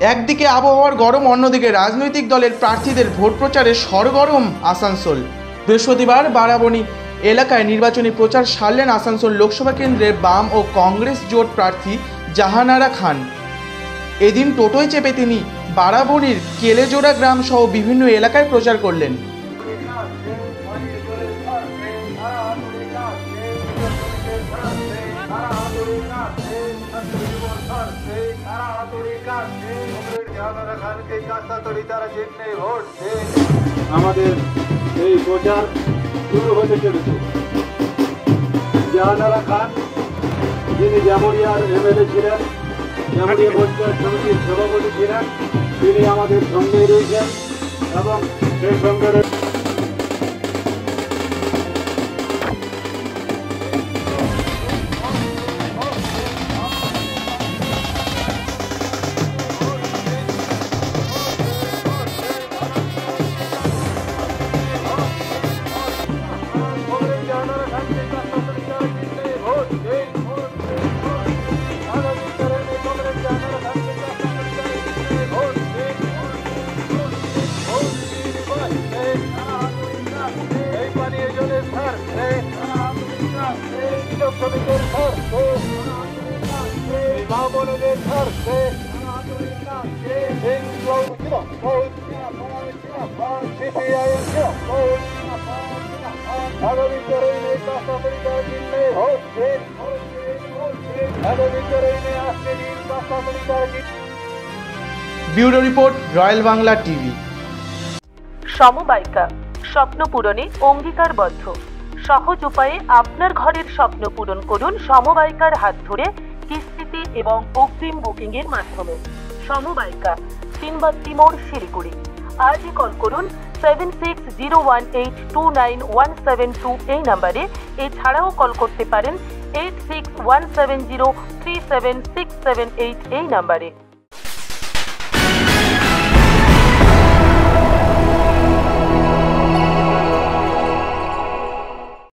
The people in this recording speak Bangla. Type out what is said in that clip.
একদিকে আবহাওয়ার গরম, অন্যদিকে রাজনৈতিক দলের প্রার্থীদের ভোট প্রচারে সরগরম আসানসোল। বৃহস্পতিবার বারাবণী এলাকায় নির্বাচনী প্রচার সারলেন আসানসোল লোকসভা কেন্দ্রের বাম ও কংগ্রেস জোট প্রার্থী জাহানারা খান। এদিন টোটোয় চেপে তিনি বারাবণীর কেলেজোড়া গ্রাম সহ বিভিন্ন এলাকায় প্রচার করলেন। আমাদের এই প্রচার শুরু হতে চলেছে। জাহানারা খান, যিনি জামুরিয়ার এমএলএ ছিলেন, জামুরিয়া পঞ্চায়েত সমিতির সভাপতি ছিলেন, তিনি আমাদের সঙ্গে রয়েছেন এবং সেই সঙ্গে bureau report, royal Bangla TV. সমবায়িকা, স্বপ্ন পূরণে অঙ্গীকারবদ্ধ। সহজ উপায়ে আপনার ঘরের স্বপ্ন পূরণ করুন সমবায়িকার হাত ধরে, কিস্তিতে এবং অগ্রিম বুকিং এর মাধ্যমে। সমবায়িকা, তিনবাত্তি মোড়, শিলিগুড়ি। আজই কল করুন 7601829172 এই নাম্বারে। এছাড়াও কল করতে পারেন 8617037678 এই নাম্বারে।